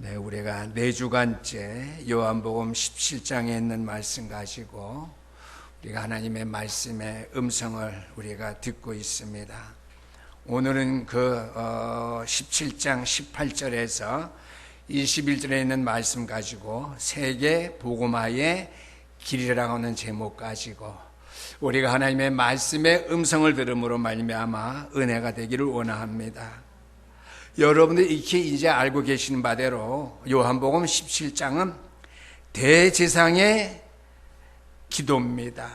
네, 우리가 4주간째 요한복음 17장에 있는 말씀 가지고 우리가 하나님의 말씀의 음성을 우리가 듣고 있습니다. 오늘은 그 17장 18절에서 21절에 있는 말씀 가지고 세계 복음화의 길이라고 하는 제목 가지고 우리가 하나님의 말씀의 음성을 들음으로 말미암아 은혜가 되기를 원합니다. 여러분들이 익히 이제 알고 계시는 바대로 요한복음 17장은 대제사장의 기도입니다.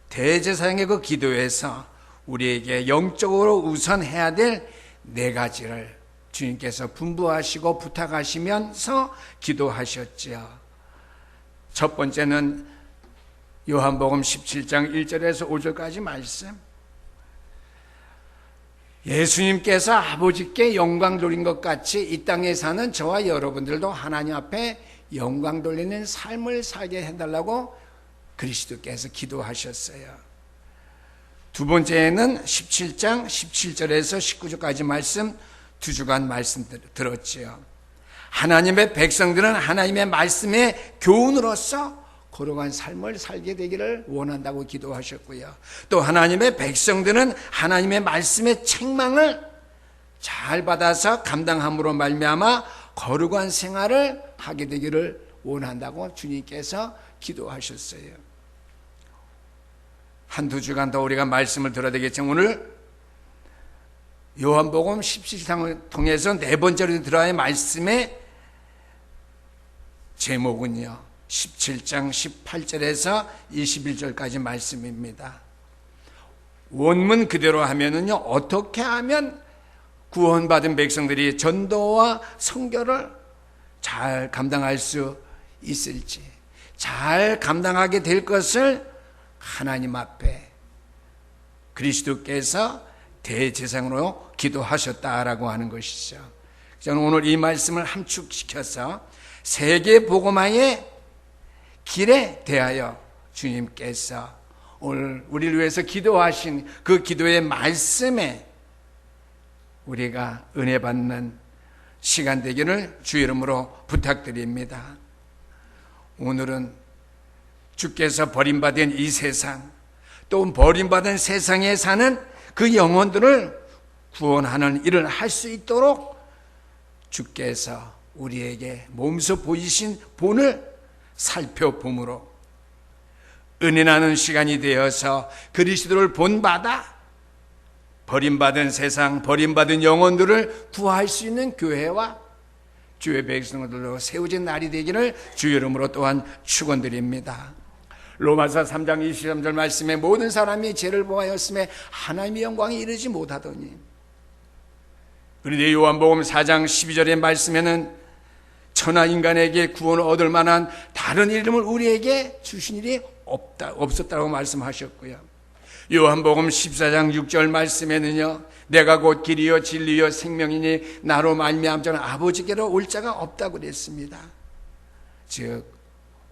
대제사장의 그 기도에서 우리에게 영적으로 우선 해야 될 4가지를 주님께서 분부하시고 부탁하시면서 기도하셨지요. 첫 번째는 요한복음 17장 1절에서 5절까지 말씀. 예수님께서 아버지께 영광 돌린 것 같이 이 땅에 사는 저와 여러분들도 하나님 앞에 영광 돌리는 삶을 살게 해달라고 그리스도께서 기도하셨어요. 두 번째는 17장 17절에서 19절까지 말씀 2주간 말씀 들었지요. 하나님의 백성들은 하나님의 말씀의 교훈으로서 거룩한 삶을 살게 되기를 원한다고 기도하셨고요. 또 하나님의 백성들은 하나님의 말씀의 책망을 잘 받아서 감당함으로 말미암아 거룩한 생활을 하게 되기를 원한다고 주님께서 기도하셨어요. 한두 주간 더 우리가 말씀을 들어야 되겠지만 오늘 요한복음 17장을 통해서 4번째로 들어야 할 말씀의 제목은요, 17장 18절에서 21절까지 말씀입니다. 원문 그대로 하면은요, 어떻게 하면 구원받은 백성들이 전도와 선교를 잘 감당할 수 있을지, 잘 감당하게 될 것을 하나님 앞에 그리스도께서 대제사장으로 기도하셨다라고 하는 것이죠. 저는 오늘 이 말씀을 함축시켜서 세계 복음화의 길에 대하여 주님께서 오늘 우리를 위해서 기도하신 그 기도의 말씀에 우리가 은혜 받는 시간 되기를 주 이름으로 부탁드립니다. 오늘은 주께서 버림받은 이 세상, 또 버림받은 세상에 사는 그 영혼들을 구원하는 일을 할 수 있도록 주께서 우리에게 몸소 보이신 본을 살펴봄으로 은혜 나는 시간이 되어서 그리스도를 본받아 버림받은 세상, 버림받은 영혼들을 구할 수 있는 교회와 주의 백성들로 세워진 날이 되기를 주 이름으로 또한 축원드립니다. 로마서 3장 23절 말씀에 모든 사람이 죄를 보하였음에 하나님의 영광에 이르지 못하더니, 그런데 요한복음 4장 12절의 말씀에는 천하 인간에게 구원을 얻을 만한 다른 이름을 우리에게 주신 일이 없었다고 말씀하셨고요. 요한복음 14장 6절 말씀에는요, 내가 곧 길이요 진리요 생명이니 나로 말미암아 저는 아버지께로 올 자가 없다고 그랬습니다. 즉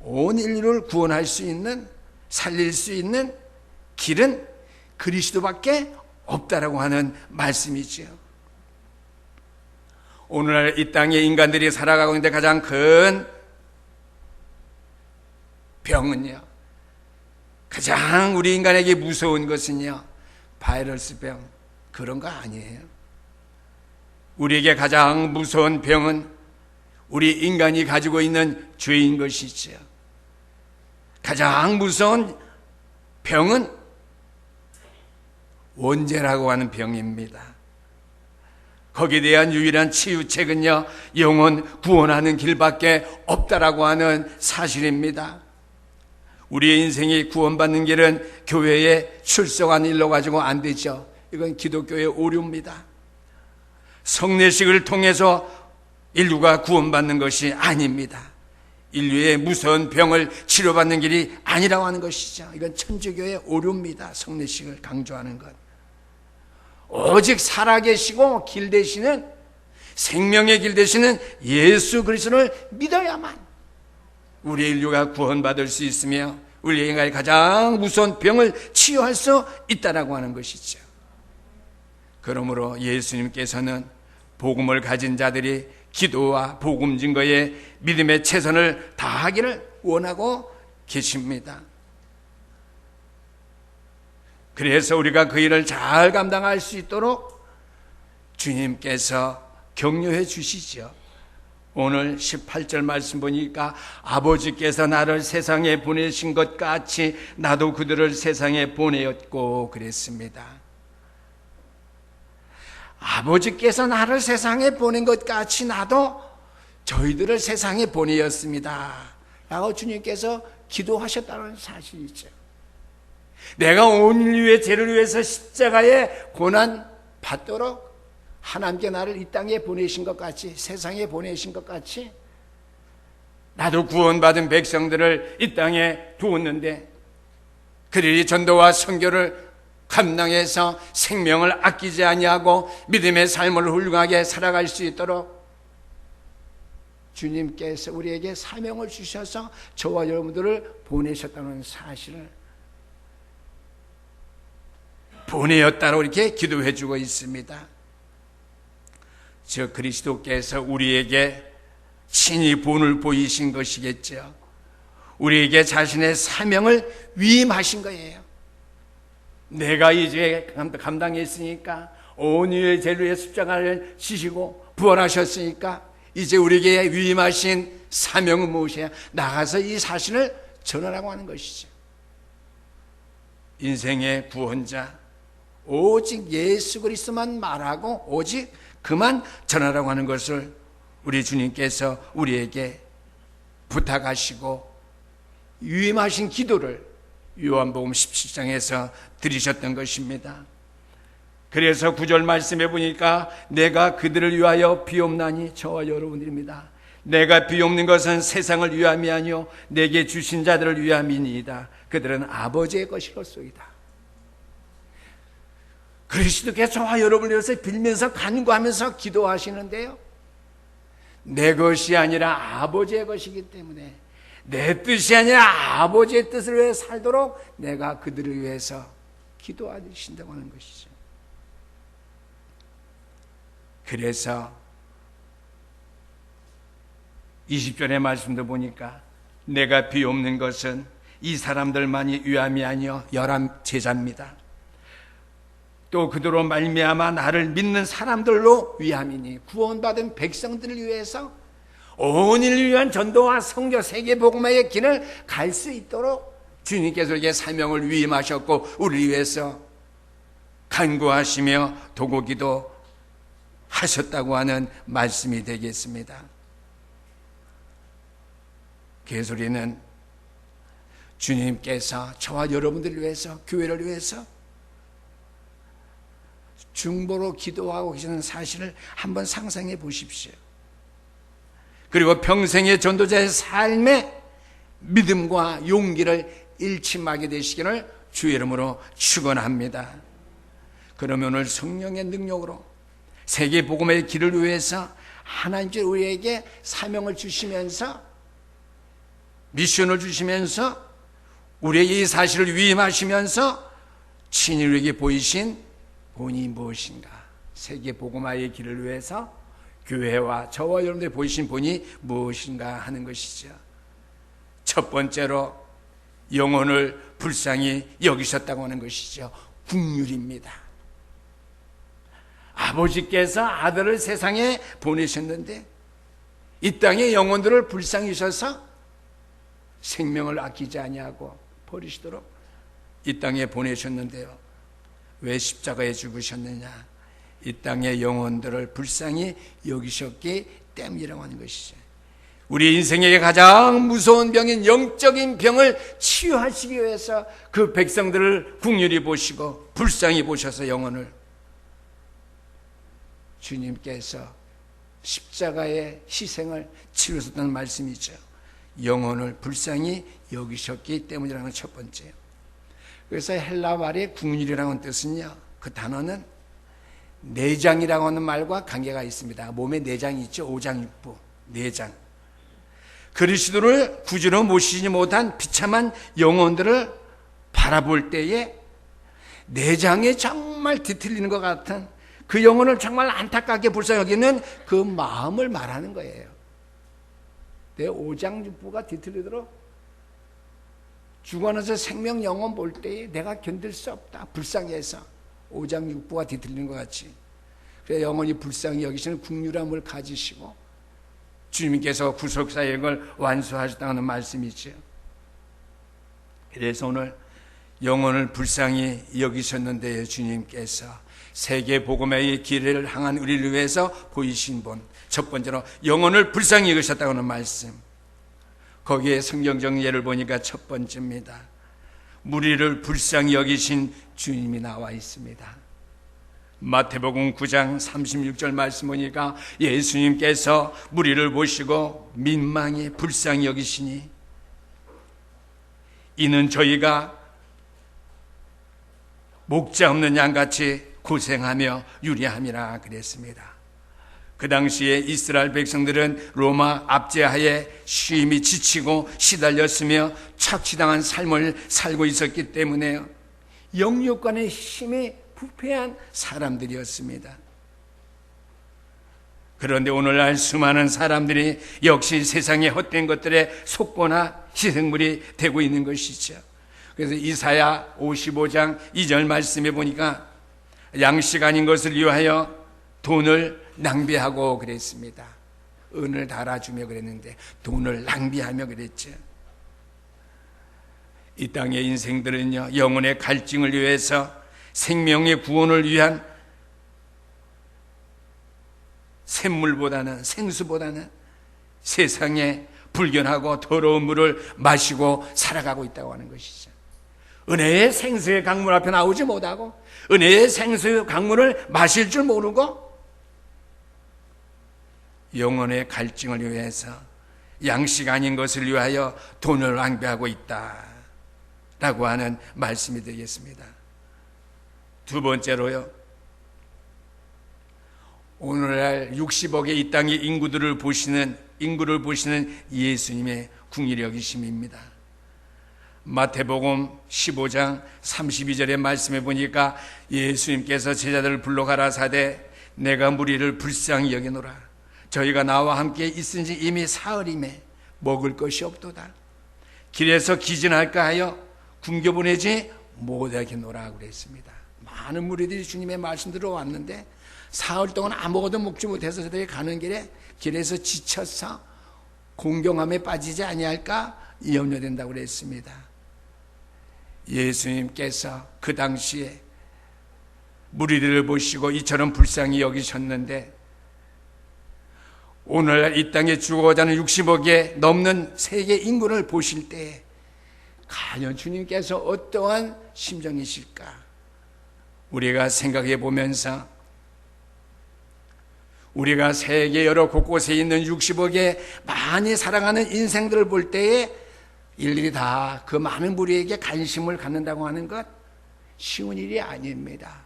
온 인류를 구원할 수 있는, 살릴 수 있는 길은 그리스도밖에 없다라고 하는 말씀이지요. 오늘날 이 땅에 인간들이 살아가고 있는데 가장 큰 병은요, 가장 우리 인간에게 무서운 것은요, 바이러스 병, 그런 거 아니에요. 우리에게 가장 무서운 병은 우리 인간이 가지고 있는 죄인 것이지요. 가장 무서운 병은 원죄라고 하는 병입니다. 거기에 대한 유일한 치유책은요, 영혼 구원하는 길밖에 없다라고 하는 사실입니다. 우리의 인생이 구원받는 길은 교회에 출석한 일로 가지고 안 되죠. 이건 기독교의 오류입니다. 성례식을 통해서 인류가 구원받는 것이 아닙니다. 인류의 무서운 병을 치료받는 길이 아니라고 하는 것이죠. 이건 천주교의 오류입니다. 성례식을 강조하는 것. 오직 살아계시고 길 되시는, 생명의 길 되시는 예수 그리스도를 믿어야만 우리 인류가 구원받을 수 있으며 우리 인간의 가장 무서운 병을 치유할 수 있다라고 하는 것이죠. 그러므로 예수님께서는 복음을 가진 자들이 기도와 복음 증거에 믿음의 최선을 다하기를 원하고 계십니다. 그래서 우리가 그 일을 잘 감당할 수 있도록 주님께서 격려해 주시죠. 오늘 18절 말씀 보니까 아버지께서 나를 세상에 보내신 것 같이 나도 그들을 세상에 보내었고 그랬습니다. 아버지께서 나를 세상에 보낸 것 같이 나도 저희들을 세상에 보내었습니다 라고 주님께서 기도하셨다는 사실이죠. 내가 온 인류의 죄를 위해서 십자가의 고난 받도록 하나님께 나를 이 땅에 보내신 것 같이, 세상에 보내신 것 같이 나도 구원받은 백성들을 이 땅에 두었는데 그들이 전도와 선교를 감당해서 생명을 아끼지 아니하고 믿음의 삶을 훌륭하게 살아갈 수 있도록 주님께서 우리에게 사명을 주셔서 저와 여러분들을 보내셨다는 사실을 보내었다고 이렇게 기도해 주고 있습니다. 저 그리스도께서 우리에게 친히 본을 보이신 것이겠죠. 우리에게 자신의 사명을 위임하신 거예요. 내가 이제 감당했으니까 온 인류의 죄를 위해 십자가를 지시고 부활하셨으니까 이제 우리에게 위임하신 사명은 무엇이야? 나가서 이 사실을 전하라고 하는 것이죠. 인생의 구원자 오직 예수 그리스도만 말하고 오직 그만 전하라고 하는 것을 우리 주님께서 우리에게 부탁하시고 위임하신 기도를 요한복음 17장에서 드리셨던 것입니다. 그래서 9절 말씀해 보니까 내가 그들을 위하여 비옵나니 저와 여러분들입니다. 내가 비옵는 것은 세상을 위함이 아니요 내게 주신 자들을 위함이니이다. 그들은 아버지의 것이로소이다. 그리스도께서 저와 여러분을 위해서 빌면서 간구하면서 기도하시는데요, 내 것이 아니라 아버지의 것이기 때문에 내 뜻이 아니라 아버지의 뜻을 위해 살도록 내가 그들을 위해서 기도하신다고 하는 것이죠. 그래서 20절의 말씀도 보니까 내가 비옵는 것은 이 사람들만이 위함이 아니요 열한 제자입니다. 또 그들로 말미암아 나를 믿는 사람들로 위함이니 구원받은 백성들을 위해서 온 인류를 위한 전도와 선교 세계복음화의 길을 갈 수 있도록 주님께서 우리에게 사명을 위임하셨고 우리를 위해서 간구하시며 도구기도 하셨다고 하는 말씀이 되겠습니다. 그래서 우리는 주님께서 저와 여러분들을 위해서, 교회를 위해서 중보로 기도하고 계시는 사실을 한번 상상해 보십시오. 그리고 평생의 전도자의 삶에 믿음과 용기를 일침하게 되시기를 주의 이름으로 축원합니다. 그러면 오늘 성령의 능력으로 세계 복음의 길을 위해서 하나님께서 우리에게 사명을 주시면서 미션을 주시면서 우리에게 이 사실을 위임하시면서 친히 우리에게 보이신 본이 무엇인가? 세계 복음화의 길을 위해서 교회와 저와 여러분들이 보이신 본이 무엇인가 하는 것이죠. 첫 번째로 영혼을 불쌍히 여기셨다고 하는 것이죠. 긍휼입니다. 아버지께서 아들을 세상에 보내셨는데 이 땅의 영혼들을 불쌍히 여기셔서 생명을 아끼지 아니하고 버리시도록 이 땅에 보내셨는데요, 왜 십자가에 죽으셨느냐? 이 땅의 영혼들을 불쌍히 여기셨기 때문이라고 하는 것이죠. 우리 인생에게 가장 무서운 병인 영적인 병을 치유하시기 위해서 그 백성들을 긍휼히 보시고 불쌍히 보셔서 영혼을 주님께서 십자가의 희생을 치르셨다는 말씀이죠. 영혼을 불쌍히 여기셨기 때문이라는 첫 번째요. 그래서 헬라 말의 긍휼이라는 뜻은요, 그 단어는 내장이라고 하는 말과 관계가 있습니다. 몸에 내장이 있죠. 오장육부, 내장. 그리스도를 구주로 모시지 못한 비참한 영혼들을 바라볼 때에 내장에 정말 뒤틀리는 것 같은 그 영혼을 정말 안타깝게 불쌍히 여기는 그 마음을 말하는 거예요. 내 오장육부가 뒤틀리도록 죽어나서 생명 영혼 볼 때에 내가 견딜 수 없다. 불쌍해서 오장육부가 뒤틀리는 것 같이. 그래서 영원히 불쌍히 여기시는 긍휼함을 가지시고 주님께서 구속사역을 완수하셨다는 말씀이죠. 그래서 오늘 영혼을 불쌍히 여기셨는데요, 주님께서 세계 복음의 길을 향한 우리를 위해서 보이신 분, 첫 번째로 영혼을 불쌍히 여기셨다고 하는 말씀. 거기에 성경적 예를 보니까 첫 번째입니다. 무리를 불쌍히 여기신 주님이 나와 있습니다. 마태복음 9장 36절 말씀 보니까 예수님께서 무리를 보시고 민망히 불쌍히 여기시니 이는 저희가 목자 없는 양같이 고생하며 유리함이라 그랬습니다. 그 당시에 이스라엘 백성들은 로마 압제하에 쉼이 지치고 시달렸으며 착취당한 삶을 살고 있었기 때문에 영육간의 힘이 부패한 사람들이었습니다. 그런데 오늘날 수많은 사람들이 역시 세상의 헛된 것들에 속거나 희생물이 되고 있는 것이죠. 그래서 이사야 55장 2절 말씀에 보니까 양식 아닌 것을 위하여 돈을 낭비하고 그랬습니다. 은을 달아주며 그랬는데 돈을 낭비하며 그랬죠. 이 땅의 인생들은요, 영혼의 갈증을 위해서 생명의 구원을 위한 샘물보다는, 생수보다는 세상에 불견하고 더러운 물을 마시고 살아가고 있다고 하는 것이죠. 은혜의 생수의 강물 앞에 나오지 못하고 은혜의 생수의 강물을 마실 줄 모르고 영혼의 갈증을 위해서 양식 아닌 것을 위하여 돈을 낭비하고 있다라고 하는 말씀이 되겠습니다. 두 번째로요, 오늘날 60억의 이 땅의 인구를 보시는 예수님의 긍휼히 여기심입니다. 마태복음 15장 32절의 말씀에 보니까 예수님께서 제자들을 불러 가라사대 내가 무리를 불쌍히 여기노라. 저희가 나와 함께 있은 지 이미 사흘임에 먹을 것이 없도다. 길에서 기진할까 하여 굶겨보내지 못하겠노라 그랬습니다. 많은 무리들이 주님의 말씀 들어왔는데 사흘 동안 아무것도 먹지 못해서 저들이 가는 길에서 지쳐서 공경함에 빠지지 아니할까 염려된다고 그랬습니다. 예수님께서 그 당시에 무리들을 보시고 이처럼 불쌍히 여기셨는데 오늘날 이 땅에 죽어가자 하는 60억에 넘는 세계 인구를 보실 때 과연 주님께서 어떠한 심정이실까? 우리가 생각해 보면서 우리가 세계 여러 곳곳에 있는 60억의 많이 살아가는 인생들을 볼 때에 일일이 다 그 많은 무리에게 관심을 갖는다고 하는 것 쉬운 일이 아닙니다.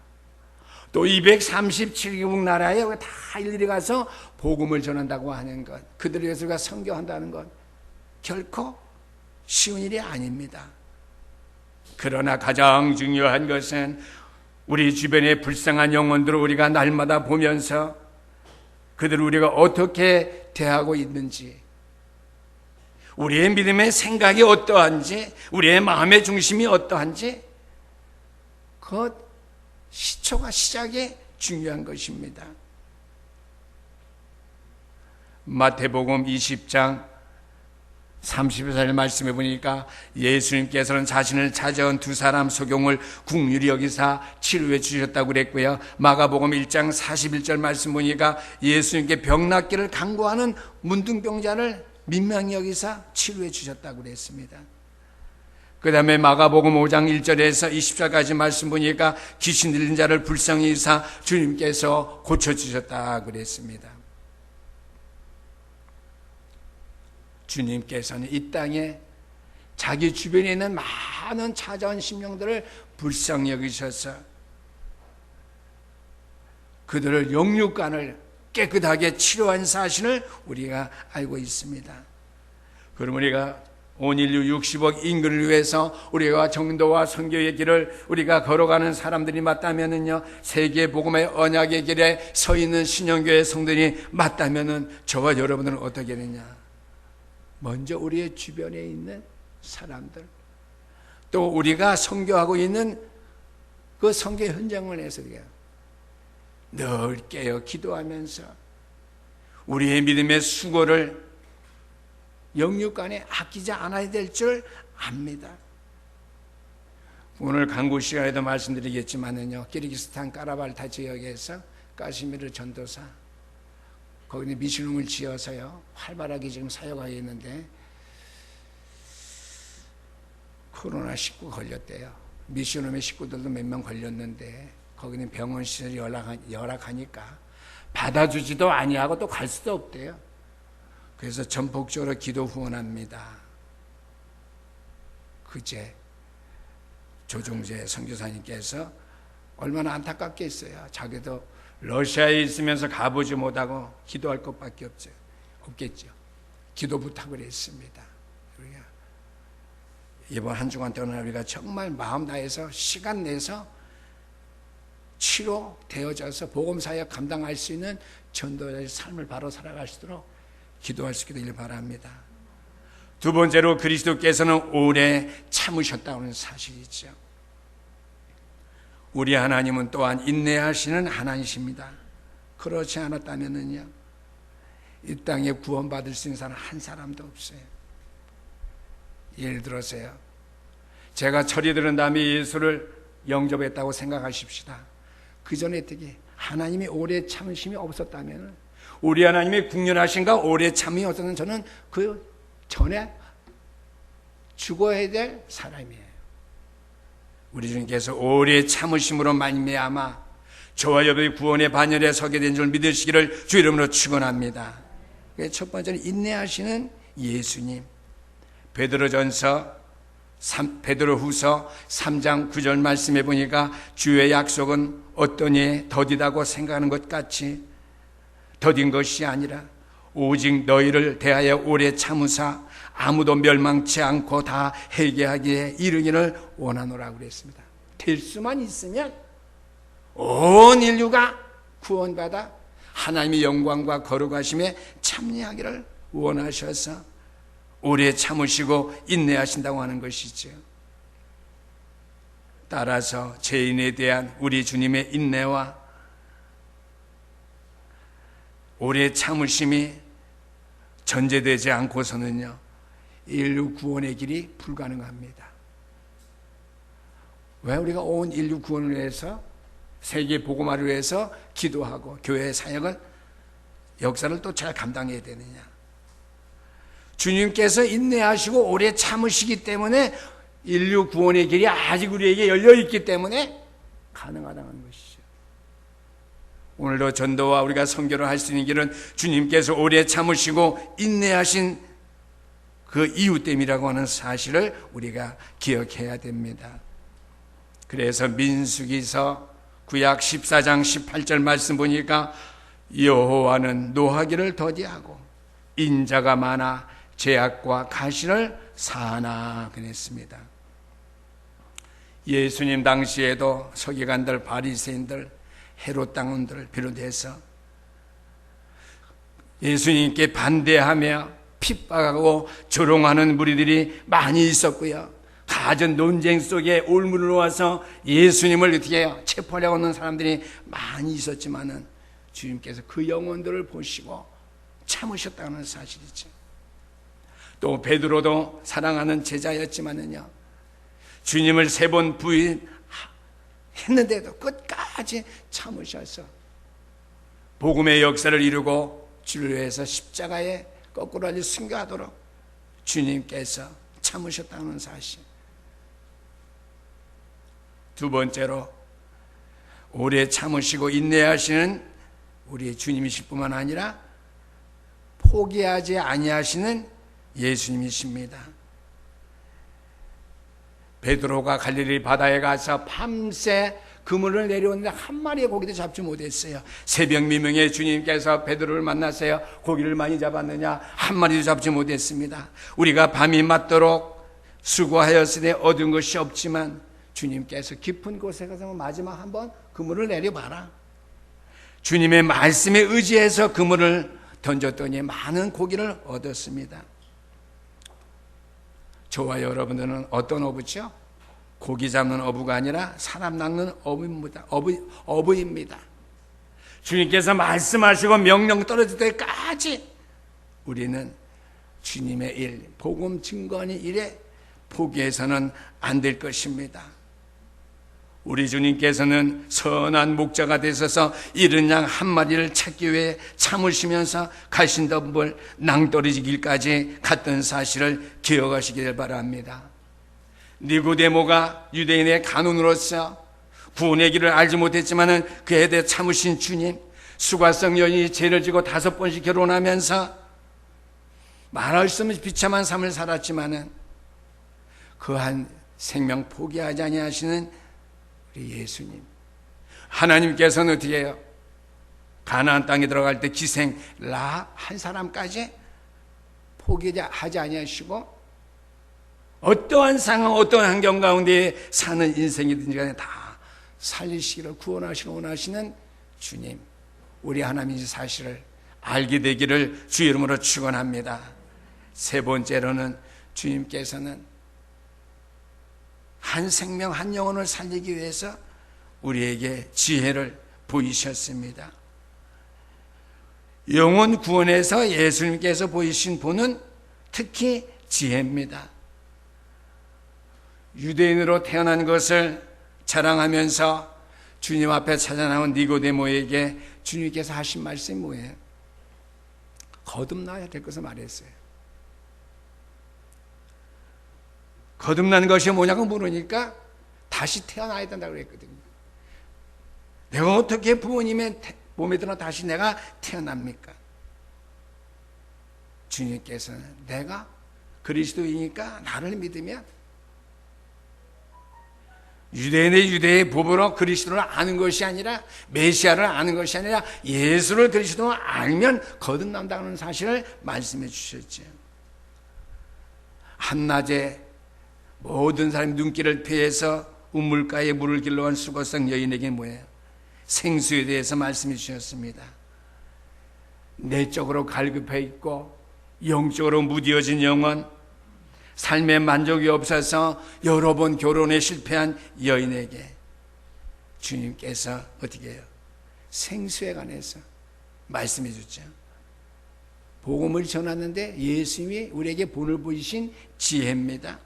또 237개국 나라에 다 일일이 가서 복음을 전한다고 하는 것, 그들을 위해서 우리가 선교한다는 것 결코 쉬운 일이 아닙니다. 그러나 가장 중요한 것은 우리 주변의 불쌍한 영혼들을 우리가 날마다 보면서 그들을 우리가 어떻게 대하고 있는지, 우리의 믿음의 생각이 어떠한지, 우리의 마음의 중심이 어떠한지, 그 시초가 시작이 중요한 것입니다. 마태복음 20장 30절 말씀해 보니까 예수님께서는 자신을 찾아온 두 사람 소경을 긍휼히 여기사 치료해 주셨다고 그랬고요. 마가복음 1장 41절 말씀 보니까 예수님께 병 낫기를 간구하는 문둥병자를 민망히 여기사 치료해 주셨다고 그랬습니다. 그 다음에 마가복음 5장 1절에서 20절까지 말씀 보니까 귀신 들린 자를 불쌍히 여기사 주님께서 고쳐주셨다고 그랬습니다. 주님께서는 이 땅에 자기 주변에 있는 많은 찾아온 심령들을 불쌍히 여기셔서 그들을 영육간을 깨끗하게 치료한 사실을 우리가 알고 있습니다. 그럼 우리가 온 인류 60억 인근을 위해서 우리가 정도와 선교의 길을 우리가 걸어가는 사람들이 맞다면은요, 세계 복음의 언약의 길에 서 있는 신영교회 성도들이 맞다면은 저와 여러분들은 어떻게 되냐? 먼저 우리의 주변에 있는 사람들, 또 우리가 선교하고 있는 그 선교 현장을 해서 늘 깨어 기도하면서 우리의 믿음의 수고를 영육간에 아끼지 않아야 될 줄 압니다. 오늘 강구 시간에도 말씀드리겠지만은요, 키르기스탄 까라발타 지역에서 카시미르 전도사, 거기는 미신홈을 지어서요 활발하게 지금 사역하고 있는데 코로나19 걸렸대요. 미신홈의 식구들도 몇 명 걸렸는데 거기는 병원 시설이 열악하니까 받아주지도 아니하고 또 갈 수도 없대요. 그래서 전폭적으로 기도 후원합니다. 그제 조종재 선교사님께서 얼마나 안타깝게 있어요. 자기도 러시아에 있으면서 가보지 못하고 기도할 것밖에 없겠죠. 기도 부탁을 했습니다. 우리가 이번 한 주간 동안 우리가 정말 마음 다해서 시간 내서 치료되어져서 복음사역 감당할 수 있는 전도자의 삶을 바로 살아갈 수 있도록 기도할 수 있게 되길 바랍니다. 두 번째로 그리스도께서는 오래 참으셨다는 사실이죠. 우리 하나님은 또한 인내하시는 하나님이십니다. 그렇지 않았다면은요, 이 땅에 구원받을 수 있는 사람 한 사람도 없어요. 예를 들어서요, 제가 철이 들은 다음에 예수를 영접했다고 생각하십시다. 그 전에 어떻게 하나님이 오래 참으심이 없었다면, 우리 하나님이 국률하신가 오래 참이 없었다면 저는 그 전에 죽어야 될 사람이에요. 우리 주님께서 오래 참으심으로 말미암아 저와 여러분이 구원의 반열에 서게 된 줄 믿으시기를 주 이름으로 축원합니다. 첫 번째는 인내하시는 예수님. 베드로후서 3장 9절 말씀해 보니까 주의 약속은 어떠니 더디다고 생각하는 것 같이 더딘 것이 아니라 오직 너희를 대하여 오래 참으사 아무도 멸망치 않고 다 회개하기에 이르기를 원하노라고 그랬습니다. 될 수만 있으면 온 인류가 구원받아 하나님의 영광과 거룩하심에 참여하기를 원하셔서 오래 참으시고 인내하신다고 하는 것이죠. 따라서 죄인에 대한 우리 주님의 인내와 오래 참으심이 전제되지 않고서는요, 인류 구원의 길이 불가능합니다. 왜 우리가 온 인류 구원을 위해서, 세계 복음화를 위해서 기도하고 교회 사역을, 역사를 또 잘 감당해야 되느냐? 주님께서 인내하시고 오래 참으시기 때문에 인류 구원의 길이 아직 우리에게 열려있기 때문에 가능하다는 것이죠. 오늘도 전도와 우리가 선교를 할 수 있는 길은 주님께서 오래 참으시고 인내하신 그 이유 때문이라고 하는 사실을 우리가 기억해야 됩니다. 그래서 민수기서 구약 14장 18절 말씀 보니까 여호와는 노하기를 더디하고 인자가 많아 죄악과 가시를 사하나 그랬습니다. 예수님 당시에도 서기관들, 바리새인들, 헤롯 당원들을 비롯해서 예수님께 반대하며 핍박하고 조롱하는 무리들이 많이 있었고요. 가전 논쟁 속에 올무를 놓아서 예수님을 어떻게 해요? 체포하려고 하는 사람들이 많이 있었지만은 주님께서 그 영혼들을 보시고 참으셨다는 사실이죠. 또 베드로도 사랑하는 제자였지만은요, 주님을 3번 부인했는데도 끝까지 참으셔서 복음의 역사를 이루고 주를 위해서 십자가에 거꾸로 앉아 순교하도록 주님께서 참으셨다는 사실. 두 번째로 오래 참으시고 인내하시는 우리 주님이실 뿐만 아니라 포기하지 아니하시는 예수님이십니다. 베드로가 갈릴리 바다에 가서 밤새 그물을 내려오는데 한 마리의 고기도 잡지 못했어요. 새벽 미명에 주님께서 베드로를 만나세요. 고기를 많이 잡았느냐? 한 마리도 잡지 못했습니다. 우리가 밤이 맞도록 수고하였으니 얻은 것이 없지만 주님께서 깊은 곳에 가서 마지막 한번 그물을 내려봐라. 주님의 말씀에 의지해서 그물을 던졌더니 많은 고기를 얻었습니다. 저와 여러분들은 어떤 어부죠? 고기 잡는 어부가 아니라 사람 낚는 어부입니다. 주님께서 말씀하시고 명령 떨어질 때까지 우리는 주님의 일, 복음 증거하는 일에 포기해서는 안 될 것입니다. 우리 주님께서는 선한 목자가 되셔서 잃은 양 한 마리를 찾기 위해 참으시면서 가신 덤불 낭떠러지 길까지 갔던 사실을 기억하시길 바랍니다. 니고데모가 유대인의 간원으로서 구원의 길을 알지 못했지만 그에 대해 참으신 주님, 수가성 여인이 죄를 지고 5번씩 결혼하면서 말할 수 없는 비참한 삶을 살았지만 그 한 생명 포기하지 아니하시는 우리 예수님, 하나님께서는 어떻게 해요? 가나안 땅에 들어갈 때 기생 라 한 사람까지 포기하지 아니하시고 어떠한 상황, 어떠한 환경 가운데 사는 인생이든지 간에 다 살리시기를 구원하시고 원하시는 주님, 우리 하나님의 사실을 알게 되기를 주 이름으로 축원합니다. 세 번째로는 주님께서는 한 생명 한 영혼을 살리기 위해서 우리에게 지혜를 보이셨습니다. 영혼 구원에서 예수님께서 보이신 본은 특히 지혜입니다. 유대인으로 태어난 것을 자랑하면서 주님 앞에 찾아 나온 니고데모에게 주님께서 하신 말씀이 뭐예요? 거듭나야 될 것을 말했어요. 거듭난 것이 뭐냐고 물으니까 다시 태어나야 된다고 그랬거든요. 내가 어떻게 부모님의 몸에 들어 다시 내가 태어납니까? 주님께서는 내가 그리스도이니까 나를 믿으면 유대인의 유대의 법으로 그리스도를 아는 것이 아니라 메시아를 아는 것이 아니라 예수를 그리스도로 알면 거듭난다는 사실을 말씀해 주셨죠. 한낮에 모든 사람이 눈길을 피해서 우물가에 물을 길러 간 수고성 여인에게 뭐예요? 생수에 대해서 말씀해 주셨습니다. 내적으로 갈급해 있고 영적으로 무뎌진 영혼, 삶의 만족이 없어서 여러 번 결혼에 실패한 여인에게 주님께서 어떻게 해요? 생수에 관해서 말씀해 줬죠. 복음을 전하는데 예수님이 우리에게 본을 보이신 지혜입니다.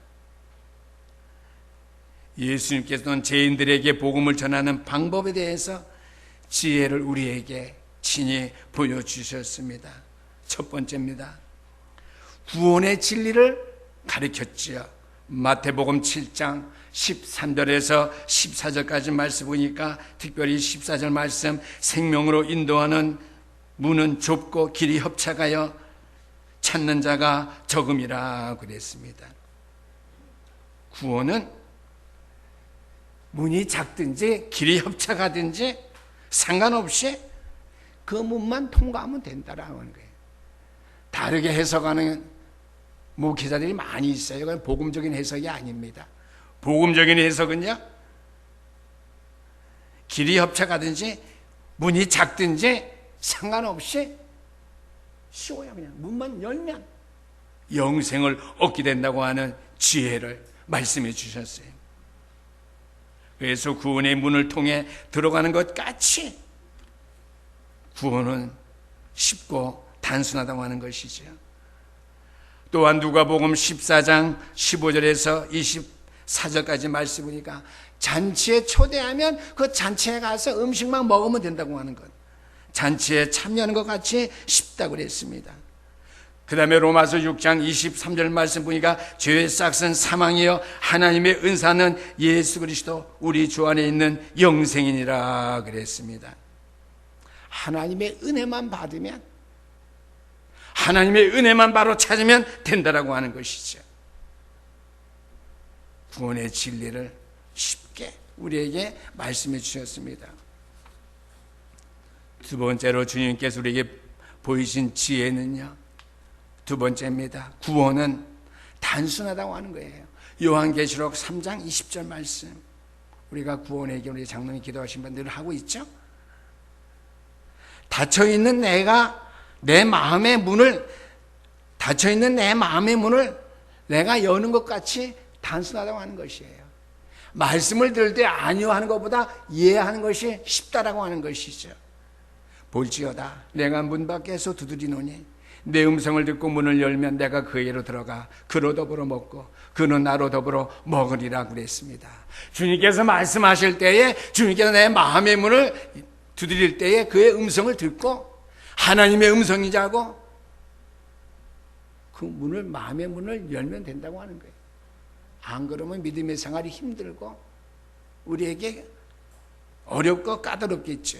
예수님께서는 죄인들에게 복음을 전하는 방법에 대해서 지혜를 우리에게 친히 보여주셨습니다. 첫 번째입니다. 구원의 진리를 가르쳤지요. 마태복음 7장 13절에서 14절까지 말씀 보니까 특별히 14절 말씀, 생명으로 인도하는 문은 좁고 길이 협착하여 찾는 자가 적음이라 그랬습니다. 구원은 문이 작든지 길이 협착하든지 상관없이 그 문만 통과하면 된다라는 거예요. 다르게 해석하는 목회자들이 많이 있어요. 그건 복음적인 해석이 아닙니다. 복음적인 해석은요, 길이 협착하든지 문이 작든지 상관없이 쉬워요. 그냥 문만 열면 영생을 얻게 된다고 하는 지혜를 말씀해 주셨어요. 그래서 구원의 문을 통해 들어가는 것 같이 구원은 쉽고 단순하다고 하는 것이죠. 또한 누가복음 14장 15절에서 24절까지 말씀 보니까 잔치에 초대하면 그 잔치에 가서 음식만 먹으면 된다고 하는 것, 잔치에 참여하는 것 같이 쉽다고 그랬습니다. 그 다음에 로마서 6장 23절 말씀 보니까 죄의 싹은 사망이요 하나님의 은사는 예수 그리스도 우리 주 안에 있는 영생이니라 그랬습니다. 하나님의 은혜만 받으면, 하나님의 은혜만 바로 찾으면 된다라고 하는 것이죠. 구원의 진리를 쉽게 우리에게 말씀해 주셨습니다. 두 번째로 주님께서 우리에게 보이신 지혜는요, 두 번째입니다. 구원은 단순하다고 하는 거예요. 요한계시록 3장 20절 말씀, 우리가 구원의 길 우리 장로님 기도하신 분들 하고 있죠. 닫혀있는 내 마음의 문을 내가 여는 것 같이 단순하다고 하는 것이에요. 말씀을 들을 때 아니요 하는 것보다 이해하는 것이 쉽다라고 하는 것이죠. 볼지어다 내가 문 밖에서 두드리노니 내 음성을 듣고 문을 열면 내가 그에게로 들어가 그로 더불어 먹고 그는 나로 더불어 먹으리라 그랬습니다. 주님께서 말씀하실 때에, 주님께서 내 마음의 문을 두드릴 때에 그의 음성을 듣고 하나님의 음성이자고 그 문을, 마음의 문을 열면 된다고 하는 거예요. 안 그러면 믿음의 생활이 힘들고 우리에게 어렵고 까다롭겠죠.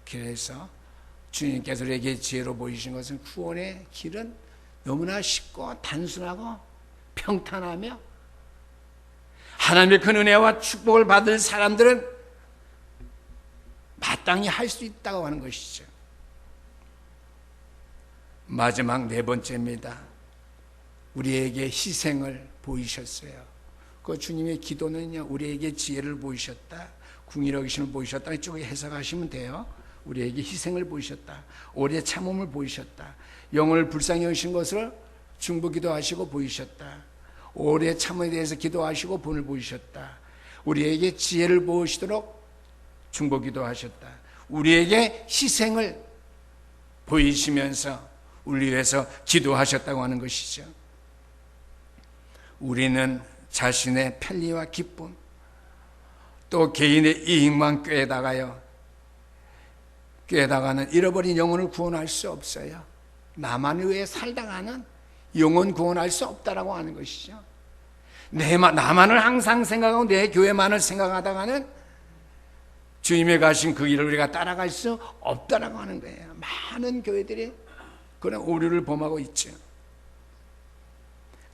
그래서 주님께서 우리에게 지혜로 보이신 것은 구원의 길은 너무나 쉽고 단순하고 평탄하며 하나님의 큰 은혜와 축복을 받을 사람들은 마땅히 할 수 있다고 하는 것이죠. 마지막 네 번째입니다. 우리에게 희생을 보이셨어요. 그 주님의 기도는요, 우리에게 지혜를 보이셨다, 궁일의 여기심을 보이셨다, 이쪽에 해석하시면 돼요. 우리에게 희생을 보이셨다, 오래 참음을 보이셨다, 영혼을 불쌍히 여기신 것을 중보 기도하시고 보이셨다, 오래 참음에 대해서 기도하시고 본을 보이셨다, 우리에게 지혜를 보이시도록 중보 기도하셨다, 우리에게 희생을 보이시면서 우리 위해서 기도하셨다고 하는 것이죠. 우리는 자신의 편리와 기쁨, 또 개인의 이익만 꾀다가는 잃어버린 영혼을 구원할 수 없어요. 나만 위해 살다가는 영혼 구원할 수 없다라고 하는 것이죠. 나만을 항상 생각하고 내 교회만을 생각하다가는 주님의 가신 그 길을 우리가 따라갈 수 없다라고 하는 거예요. 많은 교회들이 그런 오류를 범하고 있죠.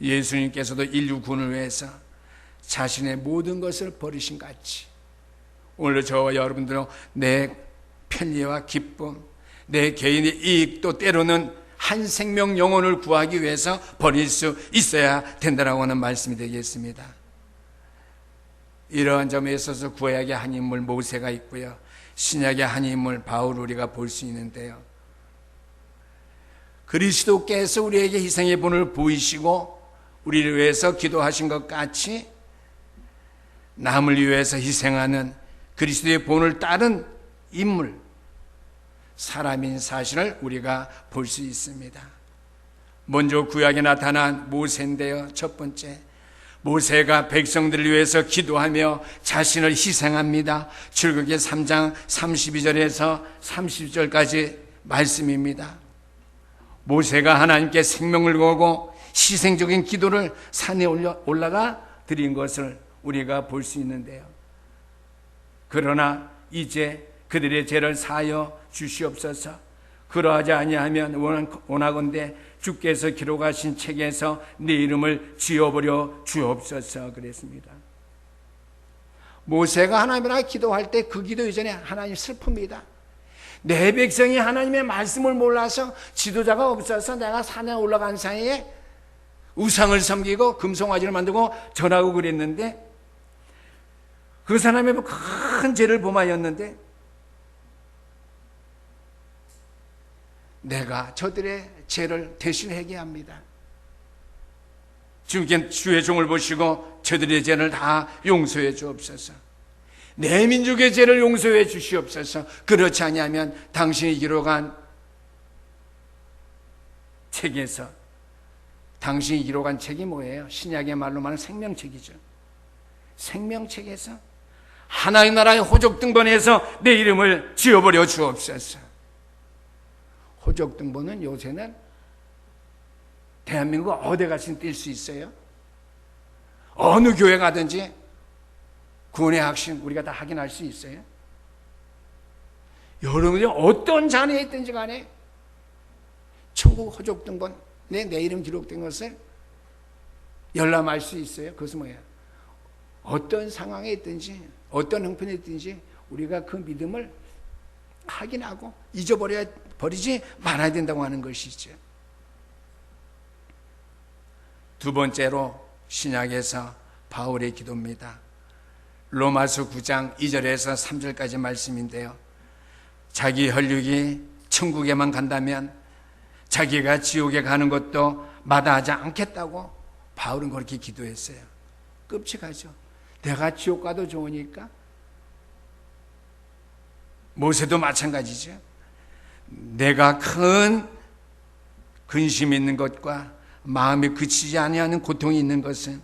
예수님께서도 인류 구원을 위해서 자신의 모든 것을 버리신 같이 오늘 저와 여러분들은 내 편리와 기쁨, 내 개인의 이익도 때로는 한 생명 영혼을 구하기 위해서 버릴 수 있어야 된다라고 하는 말씀이 되겠습니다. 이러한 점에 있어서 구약의 한 인물 모세가 있고요, 신약의 한 인물 바울 우리가 볼 수 있는데요, 그리스도께서 우리에게 희생의 본을 보이시고 우리를 위해서 기도하신 것 같이 남을 위해서 희생하는 그리스도의 본을 따른 인물, 사람인 사실을 우리가 볼 수 있습니다. 먼저 구약에 나타난 모세인데요, 첫 번째, 모세가 백성들을 위해서 기도하며 자신을 희생합니다. 출애굽기 3장 32절에서 30절까지 말씀입니다. 모세가 하나님께 생명을 걸고 희생적인 기도를 산에 올라가 드린 것을 우리가 볼 수 있는데요, 그러나 이제 그들의 죄를 사하여 주시옵소서. 그러하지 아니하면 원하건대 주께서 기록하신 책에서 내 이름을 지워버려 주옵소서 그랬습니다. 모세가 하나님이랑 기도할 때 그 기도 이전에 하나님 슬픕니다. 내 백성이 하나님의 말씀을 몰라서 지도자가 없어서 내가 산에 올라간 사이에 우상을 섬기고 금송아지를 만들고 절하고 그랬는데, 그 사람의 큰 죄를 범하였는데 내가 저들의 죄를 대신 회개합니다. 주님께 주의 종을 보시고 저들의 죄를 다 용서해 주옵소서. 내 민족의 죄를 용서해 주시옵소서. 그렇지 아니하면 당신이 기록한 책에서, 당신이 기록한 책이 뭐예요? 신약의 말로 말하는 생명책이죠. 생명책에서 하나의 나라의 호적 등본에서 내 이름을 지워버려 주옵소서. 호적 등본은 요새는 대한민국 어디 가신 뛸 수 있어요. 어느 교회 가든지 구원의 확신 우리가 다 확인할 수 있어요. 여러분이 어떤 자리에 있든지 간에 천국 호적 등본에 내 이름 기록된 것을 열람할 수 있어요. 그것은 뭐예요? 어떤 상황에 있든지 어떤 형편에 있든지 우리가 그 믿음을 확인하고 버리지 말아야 된다고 하는 것이죠. 두 번째로 신약에서 바울의 기도입니다. 로마서 9장 2절에서 3절까지 말씀인데요. 자기 혈육이 천국에만 간다면 자기가 지옥에 가는 것도 마다하지 않겠다고 바울은 그렇게 기도했어요. 끔찍하죠. 내가 지옥 가도 좋으니까. 모세도 마찬가지죠. 내가 큰 근심이 있는 것과 마음이 그치지 아니하는 고통이 있는 것은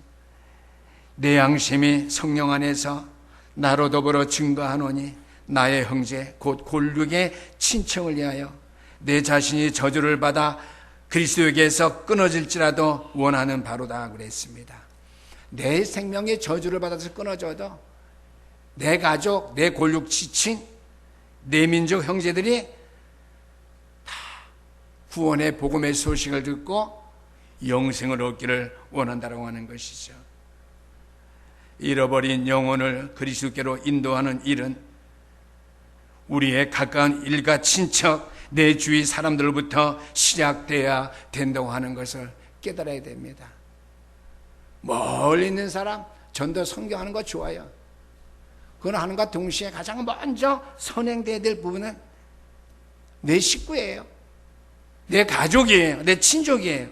내 양심이 성령 안에서 나로 더불어 증거하노니 나의 형제 곧 골육의 친척을 위하여 내 자신이 저주를 받아 그리스도에게서 끊어질지라도 원하는 바로다 그랬습니다. 내 생명의 저주를 받아서 끊어져도 내 가족, 내 골육 지친 내 민족 형제들이 다 구원의 복음의 소식을 듣고 영생을 얻기를 원한다고 하는 것이죠. 잃어버린 영혼을 그리스도께로 인도하는 일은 우리의 가까운 일가 친척, 내 주위 사람들로부터 시작돼야 된다고 하는 것을 깨달아야 됩니다. 멀리 있는 사람 전도 선교하는 거 좋아요. 그건 하는과 동시에 가장 먼저 선행돼야 될 부분은 내 식구예요. 내 가족이에요. 내 친족이에요.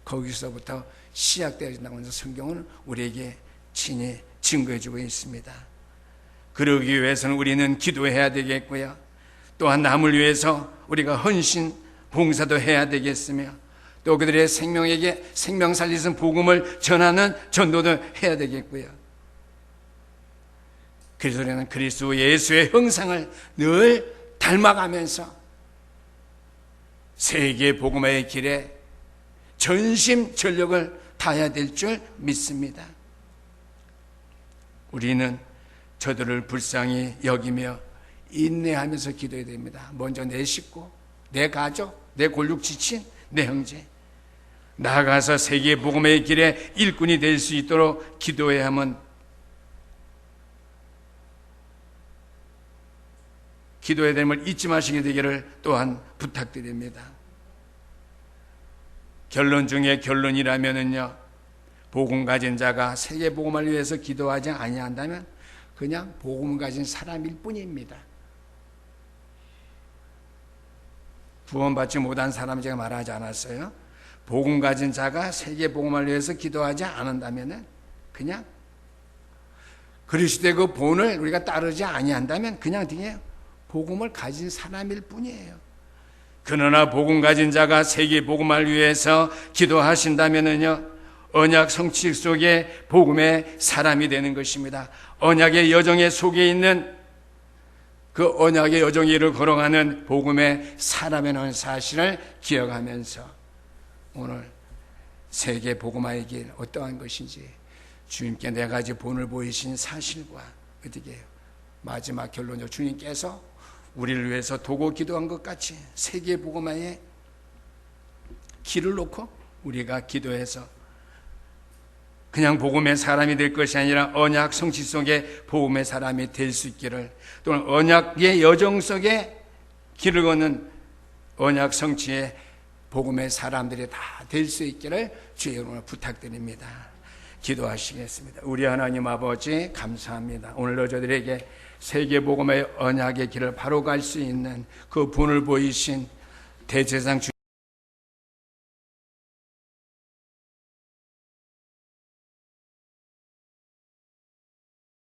거기서부터 시작되어야 된다고 해서 성경은 우리에게 친히 증거해주고 있습니다. 그러기 위해서는 우리는 기도해야 되겠고요. 또한 남을 위해서 우리가 헌신, 봉사도 해야 되겠으며 또 그들의 생명에게 생명 살리는 복음을 전하는 전도도 해야 되겠고요. 그래서 우리는 그리스도 예수의 형상을 늘 닮아가면서 세계 복음화의 길에 전심전력을 다해야 될 줄 믿습니다. 우리는 저들을 불쌍히 여기며 인내하면서 기도해야 됩니다. 먼저 내 식구, 내 가족, 내 골육 지친 내 형제, 나아가서 세계 복음의 길에 일꾼이 될 수 있도록 기도해야 하면 기도해야 됨을 잊지 마시게 되기를 또한 부탁드립니다. 결론 중에 결론이라면은요, 복음 가진 자가 세계 복음을 위해서 기도하지 아니한다면 그냥 복음 가진 사람일 뿐입니다. 구원받지 못한 사람 제가 말하지 않았어요. 복음 가진 자가 세계 복음을 위해서 기도하지 않는다면은 그냥 그리스도의 그 본을 우리가 따르지 아니한다면 그냥 뒤에 복음을 가진 사람일 뿐이에요. 그러나 복음 가진 자가 세계 복음을 위해서 기도하신다면은요, 언약 성취 속에 복음의 사람이 되는 것입니다. 언약의 여정 속에 있는 그 언약의 여정 위를 걸어가는 복음의 사람이라는 사실을 기억하면서 오늘 세계 복음화의 길 어떠한 것인지 주님께 네 가지 본을 보이신 사실과 어떻게 해요? 마지막 결론적으로 주님께서 우리를 위해서 도고 기도한 것 같이 세계 복음화의 길을 놓고 우리가 기도해서 그냥 복음의 사람이 될 것이 아니라 언약 성취 속에 복음의 사람이 될 수 있기를, 또는 언약의 여정 속에 길을 걷는 언약 성취의 복음의 사람들이 다 될 수 있기를 주의 이름으로 부탁드립니다. 기도하시겠습니다. 우리 하나님 아버지 감사합니다. 오늘도 저들에게 세계 복음의 언약의 길을 바로 갈 수 있는 그 분을 보이신 대제사장